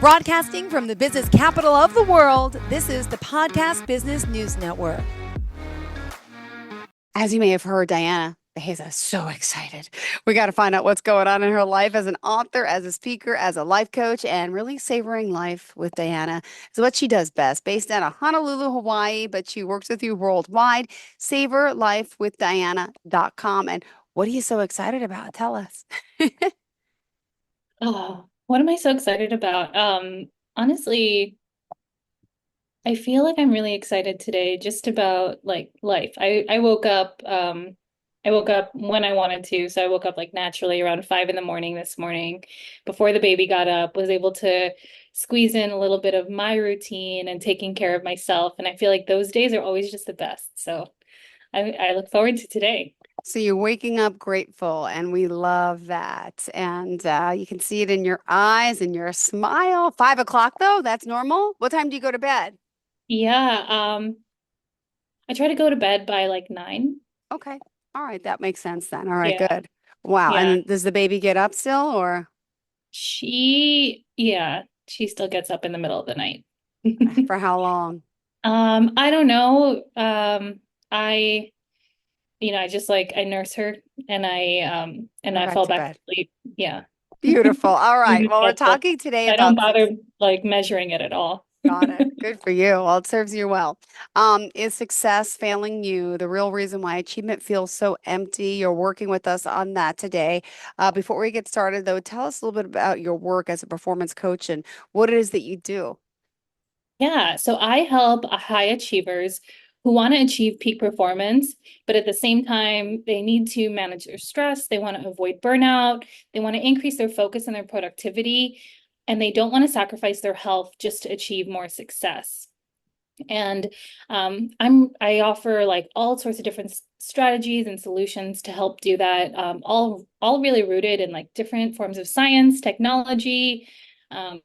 Broadcasting from the business capital of the world, this is the Podcast Business News Network. As you may have heard, Diana Bejasa is so excited. We got to find out what's going on in her life as an author, as a speaker, as a life coach, and really savoring life with Diana is what she does best. Based out of Honolulu, Hawaii, but she works with you worldwide. SavorLifeWithDiana.com. And what are you so excited about? Tell us. Oh, what am I so excited about? Honestly, I feel like I'm really excited today just about like life. I woke up when I wanted to. So I woke up like naturally around 5 in the morning this morning before the baby got up, was able to squeeze in a little bit of my routine and taking care of myself. And I feel like those days are always just the best. So I look forward to today. So you're waking up grateful, and we love that. And you can see it in your eyes and your smile. 5 o'clock, though, that's normal. What time do you go to bed? Yeah, I try to go to bed by like 9. Okay. All right. That makes sense then. All right. Yeah, Good. Wow. yeah. And does the baby get up still or Yeah, she still gets up in the middle of the night. for how long? I don't know. I, I just like I nurse her and Go I back fall to back to bed. sleep. Yeah. Beautiful. All right. Mhm. Well, we're That's all. talking today I don't about bother like measuring it at all. got it. Good for you. Well, it serves you well. Is success failing you the real reason why achievement feels so empty? You're working with us on that today. Before we get started, though, tell us a little bit about your work as a performance coach and what it is that you do. Yeah, so I help high achievers who want to achieve peak performance, but at the same time, they need to manage their stress. They want to avoid burnout. They want to increase their focus and their productivity, and they don't want to sacrifice their health just to achieve more success. And I offer like all sorts of different strategies and solutions to help do that. All really rooted in like different forms of science, technology, um,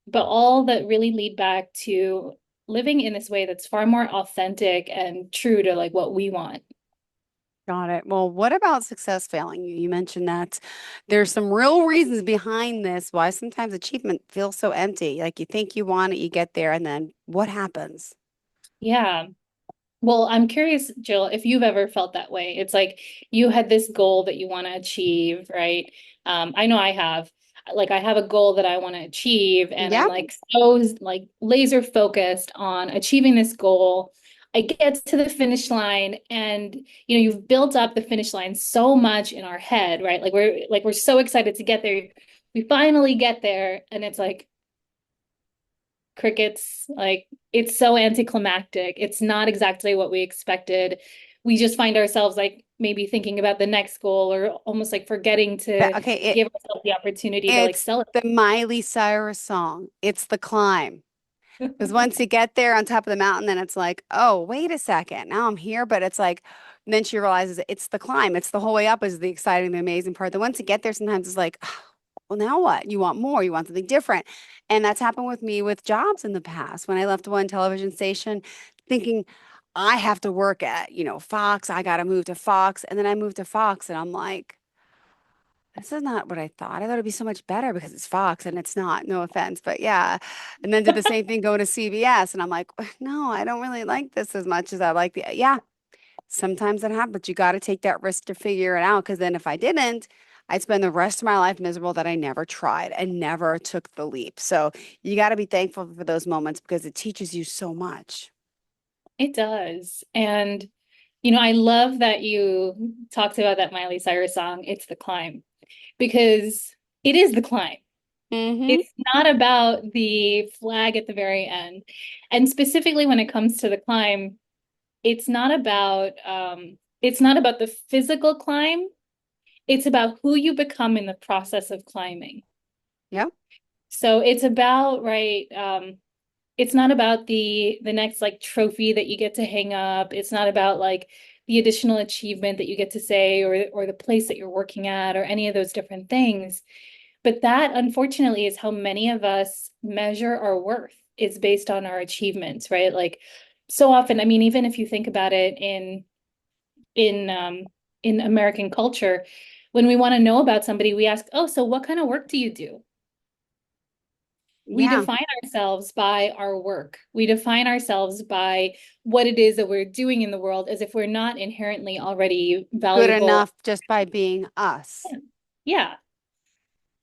but all that really lead back to living in this way that's far more authentic and true to like what we want. Got it. Well, what about success failing you? You mentioned that there's some real reasons behind this why sometimes achievement feels so empty. Like you think you want it, you get there, and then what happens? Yeah. Well, I'm curious, Jill, if you've ever felt that way. It's like you had this goal that you want to achieve, right? I know I have. Like I have a goal that I want to achieve, and I'm Yep. like so like laser focused on achieving this goal. I get to the finish line, and you've built up the finish line so much in our head, right? Like we're so excited to get there. We finally get there, and it's like crickets. Like it's so anticlimactic. It's not exactly what we expected. We just find ourselves like maybe thinking about the next goal or almost like forgetting to Okay, give ourselves the opportunity to like it's celebrate. the Miley Cyrus song. It's the climb. Because once you get there on top of the mountain, then it's like, oh, wait a second. Now I'm here. But it's like, and then she realizes it's the climb. It's the whole way up is the exciting, the amazing part. Then once you get there, sometimes it's like, well, now what? You want more. You want something different. And that's happened with me with jobs in the past. When I left one television station thinking I have to work at, Fox, I got to move to Fox. And then I moved to Fox and I'm like, this is not what I thought. I thought it'd be so much better because it's Fox and it's not. No offense, but yeah. And then did the same thing going to CBS, and I'm like, no, I don't really like this as much as I like the. Yeah, sometimes it happens, but you got to take that risk to figure it out. Because then if I didn't, I'd spend the rest of my life miserable that I never tried and never took the leap. So you got to be thankful for those moments because it teaches you so much. It does. And I love that you talked about that Miley Cyrus song, It's the Climb, because it is the climb. Mm-hmm. It's not about the flag at the very end. And specifically when it comes to the climb, it's not about the physical climb. It's about who you become in the process of climbing. Yep. So it's about, right, it's not about the next like trophy that you get to hang up. It's not about like the additional achievement that you get to say or the place that you're working at or any of those different things. But that unfortunately is how many of us measure our worth is based on our achievements, right? Like so often, I mean, even if you think about it in in American culture, when we want to know about somebody, we ask, "Oh, so what kind of work do you do?" We Yeah. define ourselves by our work. We define ourselves by what it is that we're doing in the world, as if we're not inherently already Good valuable. enough just by being us. Yeah.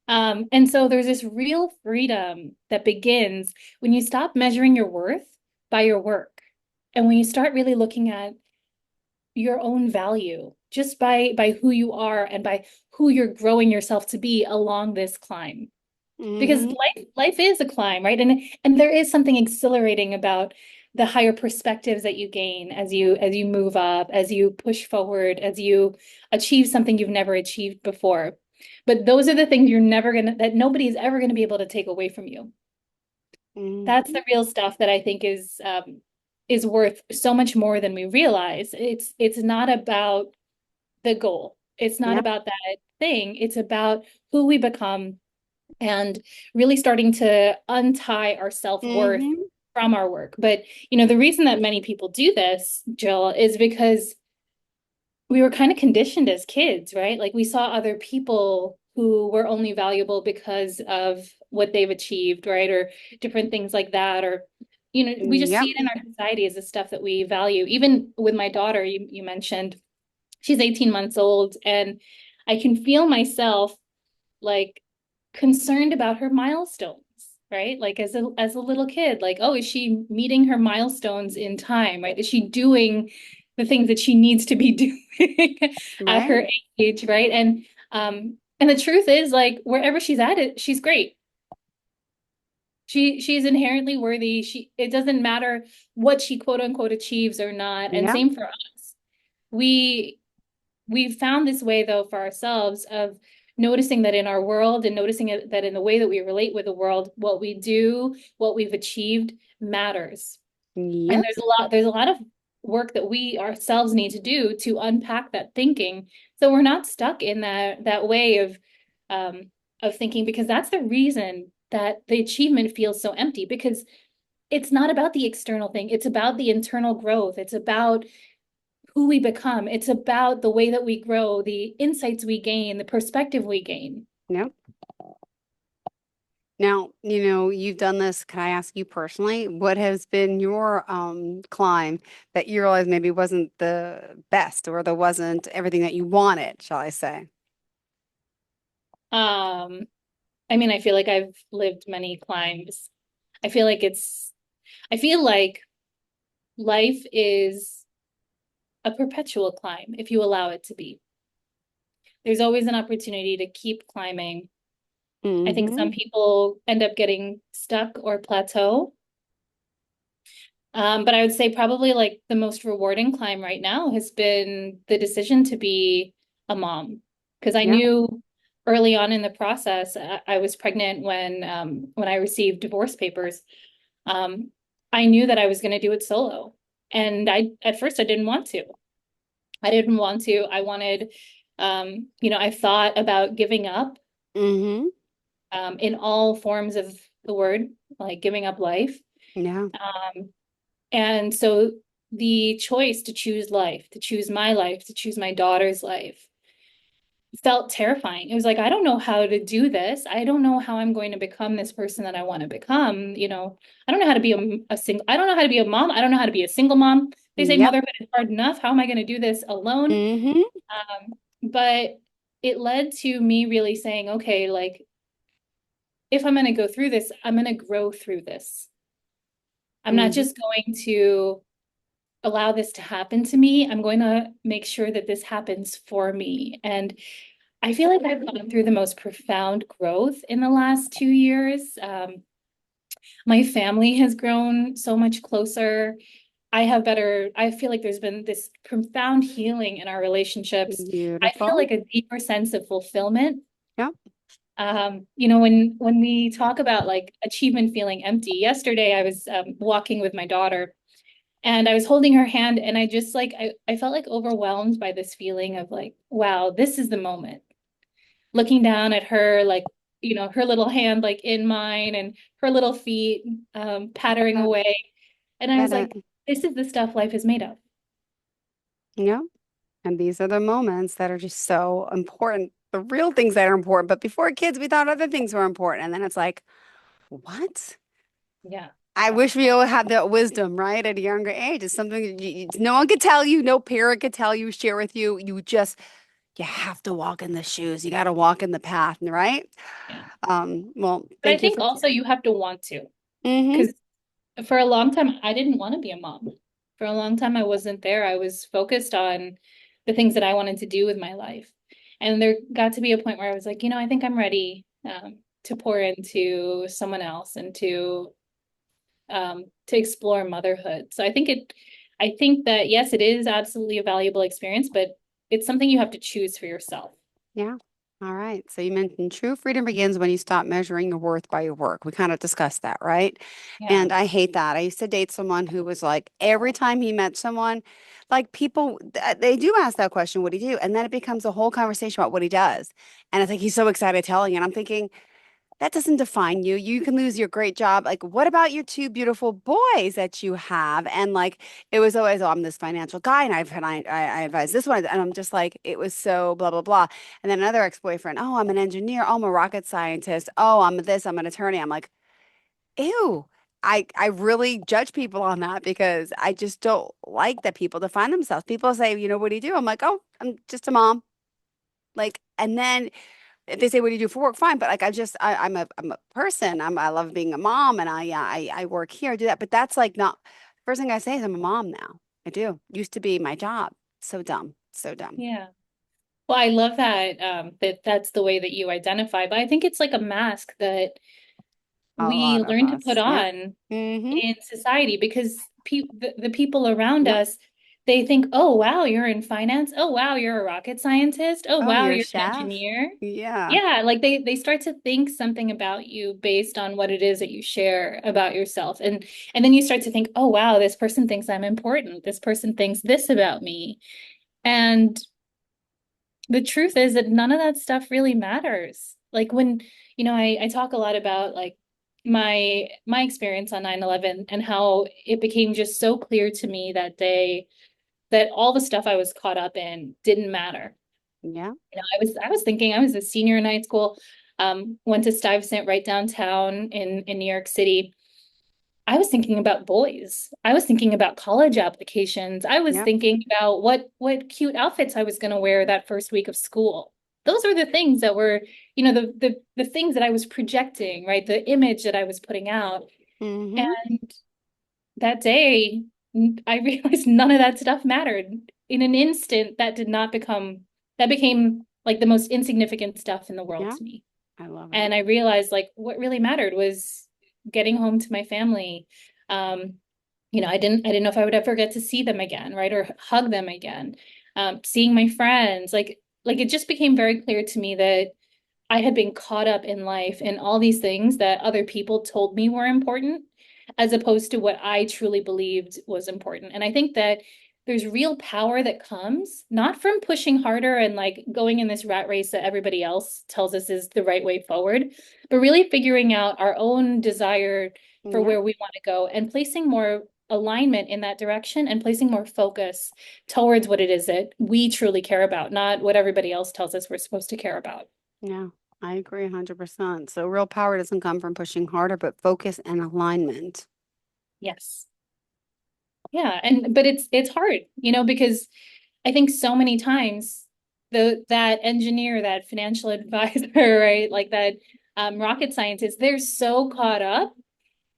And so there's this real freedom that begins when you stop measuring your worth by your work. And when you start really looking at your own value just by who you are and by who you're growing yourself to be along this climb. Because Hmm. life is a climb, right? And there is something exhilarating about the higher perspectives that you gain as you move up, as you push forward, as you achieve something you've never achieved before. But those are the things that nobody's ever gonna be able to take away from you. That's Hmm. the real stuff that I think is worth so much more than we realize. It's not about the goal. It's not Yeah. about that thing. It's about who we become and really starting to untie our self-worth Hmm. from our work. But the reason that many people do this, Jill, is because we were kind of conditioned as kids, right? Like we saw other people who were only valuable because of what they've achieved, right? Or different things like that. Or, we just see Yep. it in our society as the stuff that we value. Even with my daughter, you mentioned she's 18 months old, and I can feel myself like concerned about her milestones, right? Like as a little kid, like, oh, is she meeting her milestones in time, right? Is she doing the things that she needs to be doing at Right. her age, right? And the truth is, like, wherever she's at it, she's great. She's inherently worthy. It doesn't matter what she quote unquote achieves or not. And Yep. same for us. We we've found this way though for ourselves of noticing that in our world and noticing that in the way that we relate with the world, what we do, what we've achieved matters. And Yep. there's a lot of work that we ourselves need to do to unpack that thinking. So we're not stuck in that way of thinking, because that's the reason that the achievement feels so empty, because it's not about the external thing. It's about the internal growth. It's about who we become. It's about the way that we grow, the insights we gain, the perspective we gain. Yep. Now, you've done this. Can I ask you personally, what has been your climb that you realize maybe wasn't the best or there wasn't everything that you wanted, shall I say? Um, I mean, I feel like I've lived many climbs. I feel like I feel like life is a perpetual climb if you allow it to be. There's always an opportunity to keep climbing. I think Hmm. some people end up getting stuck or plateau. But I would say probably like the most rewarding climb right now has been the decision to be a mom. Because I Yeah. knew early on in the process, I was pregnant when I received divorce papers. Um, I knew that I was going to do it solo. And at first I didn't want to. I didn't want to. I wanted, I thought about giving up Hmm. in all forms of the word, like giving up life. Yeah. Um, And so the choice to choose life, to choose my life, to choose my daughter's life felt terrifying. It was like, I don't know how to do this. I don't know how I'm going to become this person that I want to become. I don't know how to be I don't know how to be a mom. I don't know how to be a single mom. They say Yep. motherhood is hard enough. How am I going to do this alone? Hmm. But it led to me really saying, okay, like if I'm going to go through this, I'm going to grow through this. I'm not Hmm. just going to allow this to happen to me. I'm going to make sure that this happens for me. And I feel like I've gone through the most profound growth in the last 2 years. My family has grown so much closer. I feel like there's been this profound healing in our relationships. I feel Beautiful. like a deeper sense of fulfillment. Yep. When we talk about like achievement feeling empty, yesterday I was walking with my daughter, and I was holding her hand, and I just like I felt like overwhelmed by this feeling of like, wow, this is the moment. Looking down at her, like, her little hand like in mine and her little feet pattering Get away. And I was it. like, this is the stuff life is made of. Yep. And these are the moments that are just so important, the real things that are important. But before kids, we thought other things were important. And then it's like, what? Yeah. I wish we all had that wisdom, right? At a younger age. It's something no one could tell you, no parent could tell you, share with you. You have to walk in the shoes. You got to walk in the path, right? Yeah. Well, But I thank you think for also you have to want to, mm-hmm. because for a long time, I didn't want to be a mom. For a long time, I wasn't there. I was focused on the things that I wanted to do with my life. And there got to be a point where I was like, I think I'm ready to pour into someone else and to explore motherhood. So I think that yes, it is absolutely a valuable experience, but it's something you have to choose for yourself. Yeah. All right. So you mentioned true freedom begins when you stop measuring your worth by your work. We kind of discussed that, right? Yeah. And I hate that. I used to date someone who was like, every time he met someone, like people, they do ask that question, what do you do? And then it becomes a whole conversation about what he does. And it's like, he's so excited telling it. I'm thinking, that doesn't define you. You can lose your great job. Like, what about your two beautiful boys that you have? And like, it was always, oh, I'm this financial guy, and I advise this one, and I'm just like, it was so blah blah blah. And then another ex-boyfriend, oh, I'm an engineer. Oh, I'm a rocket scientist. Oh, I'm this. I'm an attorney. I'm like, ew. I really judge people on that because I just don't like that people define themselves. People say, what do you do? I'm like, oh, I'm just a mom. Like, and then if they say, "What do you do for work?" Fine, but like I'm a person. I love being a mom, and I work here, I do that. But that's like not first thing I say is I'm a mom now. I do. Used to be my job. So dumb. So dumb. Yeah. Well, I love that that's the way that you identify, but I think it's like a mask that A we lot of learn to put us. Yeah. on Mm-hmm. in society because the people around Yep. us, they think, oh wow, you're in finance. Oh wow, you're a rocket scientist. Oh Oh, wow, you're a you're an chef. engineer. Yeah. Yeah, like they start to think something about you based on what it is that you share about yourself. And then you start to think, oh wow, this person thinks I'm important. This person thinks this about me. And the truth is that none of that stuff really matters. Like when, I talk a lot about like my experience on 9/11 and how it became just so clear to me that day that all the stuff I was caught up in didn't matter. Yeah. I was thinking I was a senior in high school, went to Stuyvesant right downtown in New York City. I was thinking about boys. I was thinking about college applications. I was Yep. thinking about what cute outfits I was going to wear that first week of school. Those were the things that were, the things that I was projecting, right? The image that I was putting out. Mm-hmm. And that day, I realized none of that stuff mattered. In an instant, that became like the most insignificant stuff in the world Yeah. to me. I love it. And I realized like what really mattered was getting home to my family. Um, I didn't know if I would ever get to see them again, right? Or hug them again. Seeing my friends, like it just became very clear to me that I had been caught up in life and all these things that other people told me were important, as opposed to what I truly believed was important. And I think that there's real power that comes not from pushing harder and like going in this rat race that everybody else tells us is the right way forward, but really figuring out our own desire for Yeah. where we want to go and placing more alignment in that direction and placing more focus towards what it is that we truly care about, not what everybody else tells us we're supposed to care about. Yeah. I agree 100%. So real power doesn't come from pushing harder, but focus and alignment. Yes. Yeah, but it's hard, because I think so many times that engineer, that financial advisor, right, like that rocket scientist, they're so caught up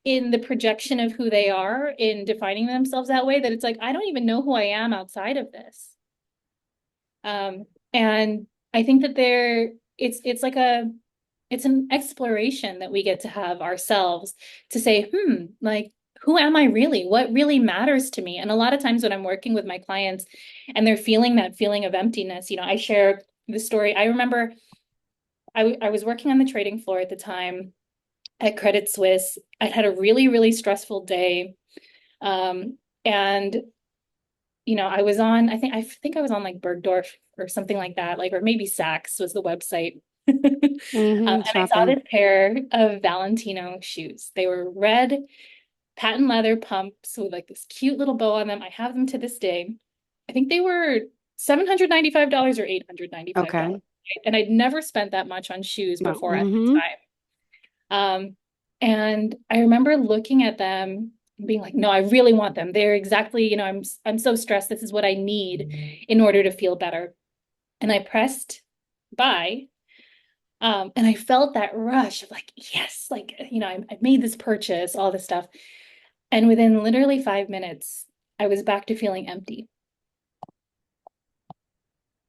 in the projection of who they are in defining themselves that way that it's like I don't even know who I am outside of this. And I think that it's like it's an exploration that we get to have ourselves to say, like, who am I really? What really matters to me? And a lot of times when I'm working with my clients and they're feeling that feeling of emptiness, I share the story. I remember I was working on the trading floor at the time at Credit Suisse. I had a really, really stressful day. And I think I was on like Bergdorf or something like that, like, or maybe Saks was the website. Mm-hmm. And I saw Shopping. this pair of Valentino shoes. They were red patent leather pumps with like this cute little bow on them. I have them to this day. I think they were $795 or $895. Okay. Right? And I'd never spent that much on shoes Well, before at mm-hmm. the time. And I remember looking at them and being like, no, I really want them. They're exactly, I'm so stressed. This is what I need in order to feel better. And I pressed buy. And I felt that rush of like, yes, like, I made this purchase, all this stuff. And within literally 5 minutes, I was back to feeling empty.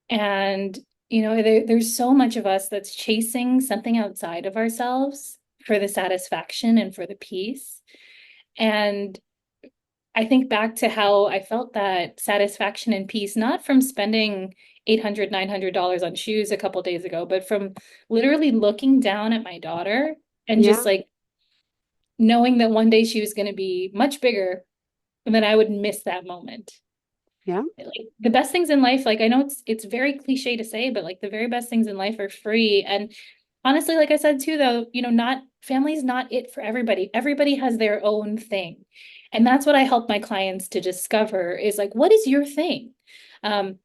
And, there's so much of us that's chasing something outside of ourselves for the satisfaction and for the peace. And I think back to how I felt that satisfaction and peace, not from spending $800, $900 on shoes a couple days ago, but from literally looking down at my daughter and just Yeah. like knowing that one day she was going to be much bigger and that I would miss that moment. Yeah. Like the best things in life, like I know it's very cliche to say, but like the very best things in life are free. And honestly, like I said too, though, not family's not it for everybody. Everybody has their own thing. And that's what I help my clients to discover is like, what is your thing? Um,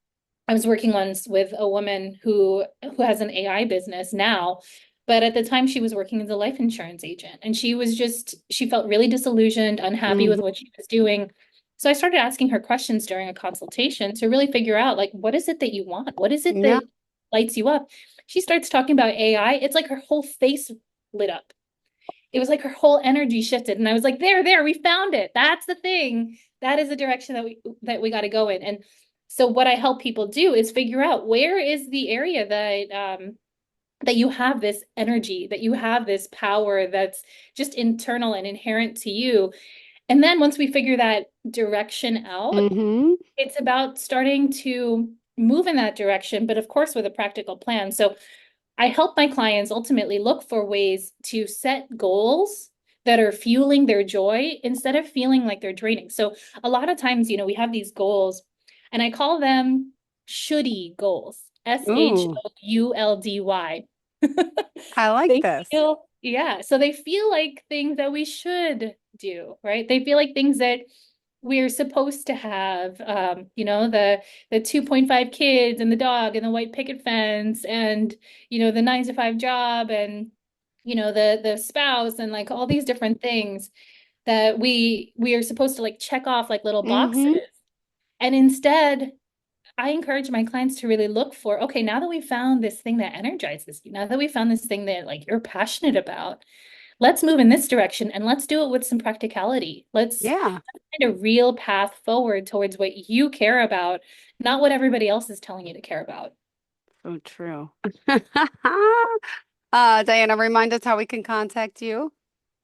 I was working once with a woman who has an AI business now, but at the time she was working as a life insurance agent and she felt really disillusioned, unhappy with Hmm. what she was doing. So I started asking her questions during a consultation to really figure out like what is it that you want? What is it Yeah. that lights you up? She starts talking about AI. It's like her whole face lit up. It was like her whole energy shifted. And I was like, there, we found it. That's the thing. That is the direction that we got to go in. And so what I help people do is figure out where is the area that you have this energy, that you have this power that's just internal and inherent to you. And then once we figure that direction out, Hmm. it's about starting to move in that direction, but of course with a practical plan. So I help my clients ultimately look for ways to set goals that are fueling their joy instead of feeling like they're draining. So a lot of times, we have these goals and I call them shouldy goals, Ooh, SHOULDY. I like They this. feel, yeah. So they feel like things that we should do, right? They feel like things that we're supposed to have, the 2.5 kids and the dog and the white picket fence and, the 9 to 5 job and, the spouse and like all these different things that we are supposed to like check off like little boxes. Hmm. And instead, I encourage my clients to really look for, okay, now that we found this thing that energizes you, now that we found this thing that like you're passionate about, let's move in this direction and let's do it with some practicality. Let's Yeah. find a real path forward towards what you care about, not what everybody else is telling you to care about. So true. Diana, remind us how we can contact you.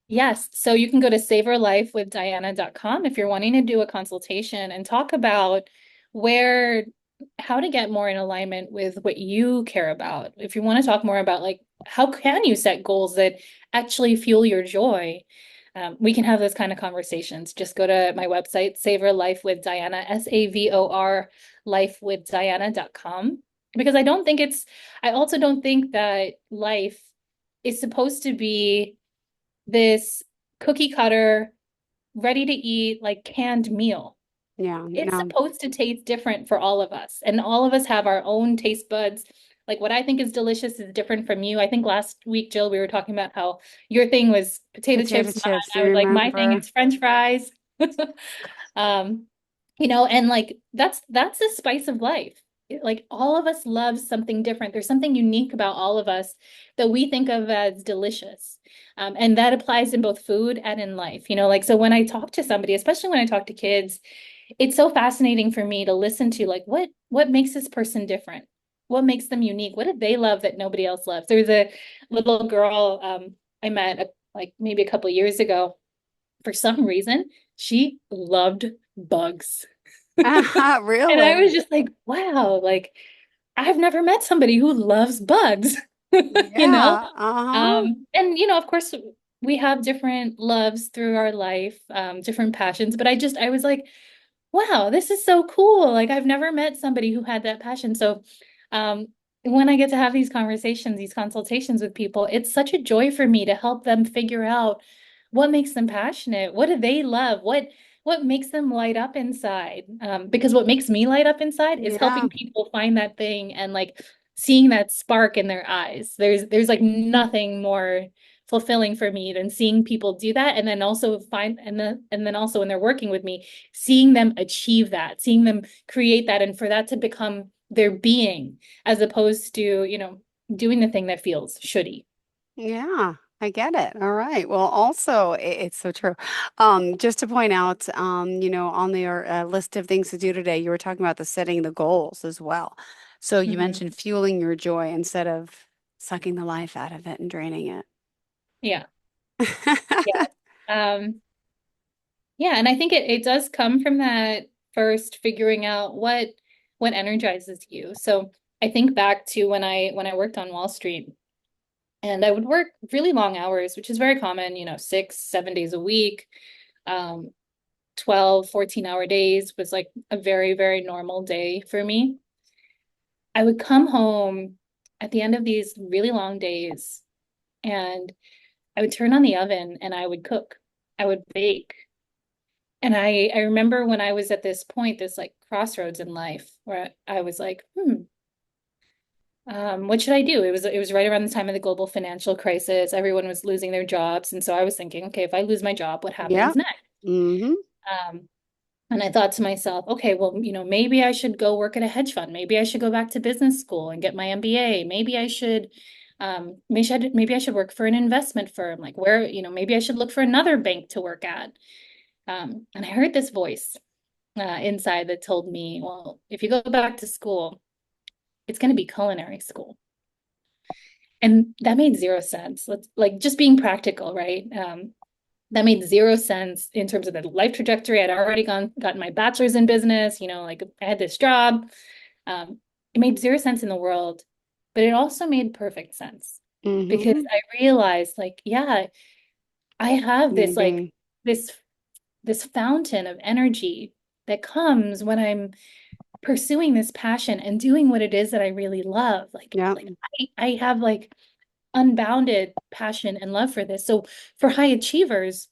Yes. So you can go to savorlifewithdiana.com if you're wanting to do a consultation and talk about where, how to get more in alignment with what you care about. If you want to talk more about like, how can you set goals that actually fuel your joy? We can have those kind of conversations. Just go to my website, Savor Life with Diana, SAVOR lifewithdiana.com. Because I also don't think that life is supposed to be this cookie cutter, ready to eat, like canned meal. Yeah. It's No. supposed to taste different for all of us. And all of us have our own taste buds. Like what I think is delicious is different from you. I think last week, Jill, we were talking about how your thing was potato Potato chips. chips, I you was like, my thing remember? is French fries. Um, and like that's the spice of life. Like all of us love something different. There's something unique about all of us that we think of as delicious. And that applies in both food and in life. Like so when I talk to somebody, especially when I talk to kids, it's so fascinating for me to listen to like what makes this person different? What makes them unique? What did they love that nobody else loves? There's a little girl I met like maybe a couple of years ago. For some reason, she loved bugs. And I was Really? just like, wow, like I've never met somebody who loves bugs, you know? Yeah. Uh-huh. And of course we have different loves through our life, different passions, but I was like, wow, this is so cool. Like I've never met somebody who had that passion. So um when I get to have these conversations, these consultations with people, it's such a joy for me to help them figure out what makes them passionate. What do they love? What makes them light up inside? Because what makes me light up inside is Yeah. helping people find that thing and like seeing that spark in their eyes. There's like nothing more fulfilling for me than seeing people do that. And then also and then also when they're working with me, seeing them achieve that, seeing them create that, and for that to become their being, as opposed to, doing the thing that feels shouldy. Yeah, I get it. All right. Well, also, it's so true. Just to point out, on your list of things to do today, you were talking about the setting the goals as well. So you Mhm. mentioned fueling your joy instead of sucking the life out of it and draining it. Yeah. Yeah. Um, yeah, and I think it does come from that first figuring out what energizes you. So I think back to when I worked on Wall Street, and I would work really long hours, which is very common, 6, 7 days a week. Um, 12, 14-hour days was like a very, very normal day for me. I would come home at the end of these really long days, and I would turn on the oven and I would cook. I would bake. And I remember when I was at this point, this like crossroads in life where I was like, what should I do? It was right around the time of the global financial crisis. Everyone was losing their jobs. And so I was thinking, okay, if I lose my job, what Yeah. happens next? Mm-hmm. Um, and I thought to myself, okay, well, maybe I should go work at a hedge fund. Maybe I should go back to business school and get my MBA. Maybe I should work for an investment firm. Like where, maybe I should look for another bank to work at. And I heard this voice inside that told me, well, if you go back to school, it's going to be culinary school. And that made zero sense. Let's like just being practical, right? That made zero sense in terms of the life trajectory. I'd already gotten my bachelor's in business, like I had this job. It made zero sense in the world, but it also made perfect sense because Mm-hmm. I realized like, yeah, I have this like Maybe. this this fountain of energy that comes when I'm pursuing this passion and doing what it is that I really love. Like Yeah. like I have like unbounded passion and love for this. So for high achievers,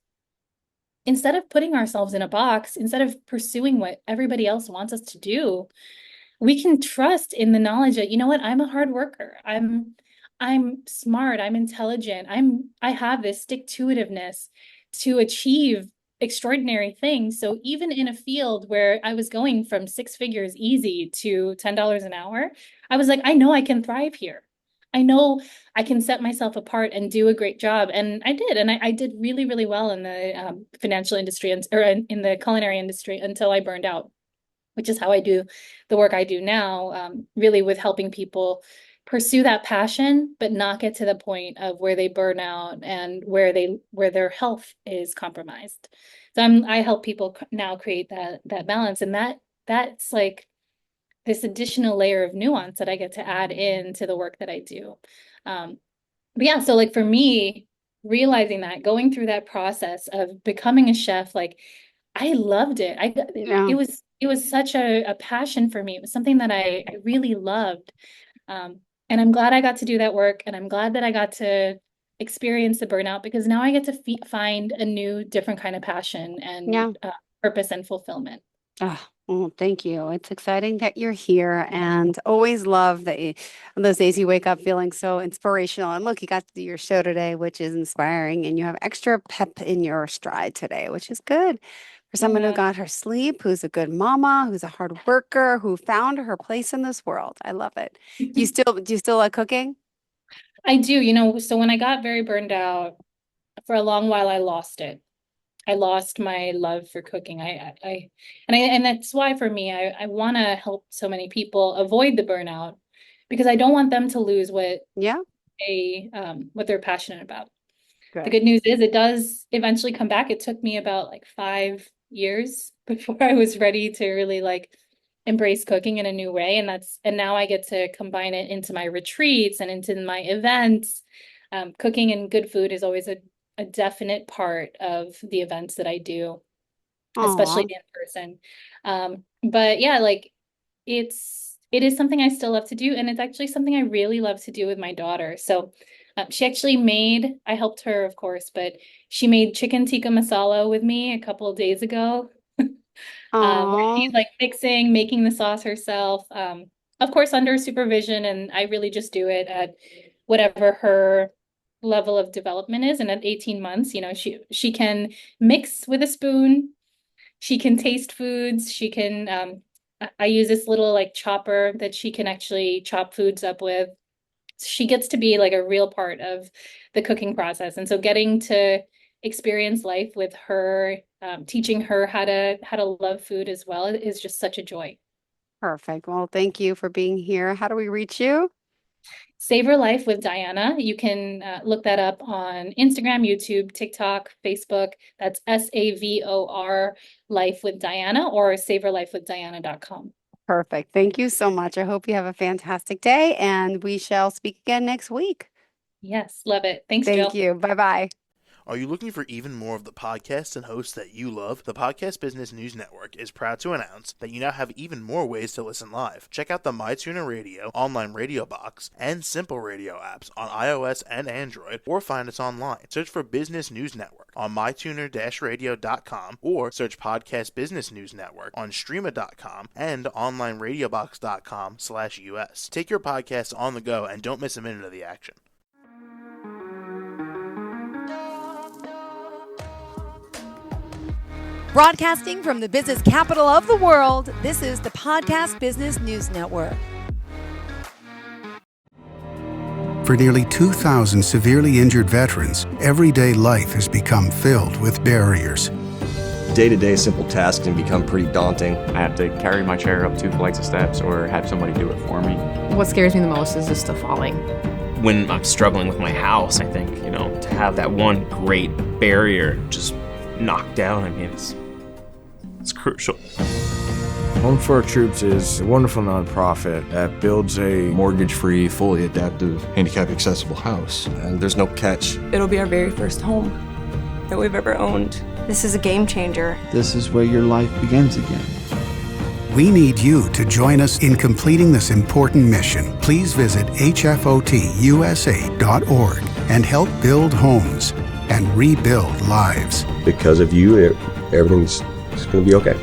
instead of putting ourselves in a box, instead of pursuing what everybody else wants us to do, we can trust in the knowledge that, you know what, I'm a hard worker. I'm smart, I'm intelligent. I have this stick-to-itiveness to achieve extraordinary things. So even in a field where I was going from six figures easy to $10 an hour, I was like, I know I can thrive here. I know I can set myself apart and do a great job. And I did. And I did really, really well in the financial industry or in the culinary industry until I burned out, which is how I do the work I do now, really with helping people pursue that passion, but not get to the point of where they burn out and where their health is compromised. So I help people now create that balance, and that's like this additional layer of nuance that I get to add into the work that I do. Um, but yeah, so like for me, realizing that, going through that process of becoming a chef, like I loved it. Yeah. It was such a passion for me. It was something that I really loved. Um, and I'm glad I got to do that work, and I'm glad that I got to experience the burnout because now I get to find a new, different kind of passion and Yeah. purpose and fulfillment. Oh, well, thank you. It's exciting that you're here and always love that on those days you wake up feeling so inspirational. And look, you got to do your show today, which is inspiring, and you have extra pep in your stride today, which is good for someone who Yeah, got her sleep, who's a good mama, who's a hard worker, who found her place in this world. I love it. Do you still like cooking? I do. So when I got very burned out, for a long while, I lost it. I lost my love for cooking. And that's why for me, I want to help so many people avoid the burnout because I don't want them to lose Yeah, what they're passionate about. The good. good news is it does eventually come back. It took me about like 5 years before I was ready to really like embrace cooking in a new way. And now I get to combine it into my retreats and into my events. Cooking and good food is always a definite part of the events that I do, especially Oh, in person. But yeah, like it is something I still love to do, and it's actually something I really love to do with my daughter. So she actually I helped her, of course, but she made chicken tikka masala with me a couple of days ago, where she's oh, like making the sauce herself, of course under supervision, and I really just do it at whatever her level of development is. And at 18 months, you know, she can mix with a spoon, she can taste foods, she can, I use this little like chopper that she can actually chop foods up with. She gets to be like a real part of the cooking process. And so getting to experience life with her, teaching her how to love food as well is just such a joy. Perfect. Well, thank you for being here. How do we reach you? Savor Life with Diana. You can look that up on Instagram, YouTube, TikTok, Facebook. That's SAVOR Life with Diana, or savorlifewithdiana.com. Perfect. Thank you so much. I hope you have a fantastic day, and we shall speak again next week. Yes, love it. Thanks, Jill. Thank you. Bye-bye. Are you looking for even more of the podcasts and hosts that you love? The Podcast Business News Network is proud to announce that you now have even more ways to listen live. Check out the MyTuner Radio, online radio box, and Simple Radio apps on iOS and Android, or find us online. Search for Business News Network on mytuner-radio.com, or search Podcast Business News Network on streama.com and onlineradiobox.com/US. Take your podcast on the go and don't miss a minute of the action. Broadcasting from the business capital of the world, this is the Podcast Business News Network. For nearly 2,000 severely injured veterans, everyday life has become filled with barriers. Day-to-day simple tasks can become pretty daunting. I have to carry my chair up 2 flights of steps or have somebody do it for me. What scares me the most is just the falling. When I'm struggling with my house, I think, to have that one great barrier just knocked down, I mean, it's crucial. Home for Our Troops is a wonderful nonprofit that builds a mortgage-free, fully adaptive, handicap-accessible house. And there's no catch. It'll be our very first home that we've ever owned. This is a game changer. This is where your life begins again. We need you to join us in completing this important mission. Please visit hfotusa.org and help build homes and rebuild lives. Because of you, everything's going to be okay.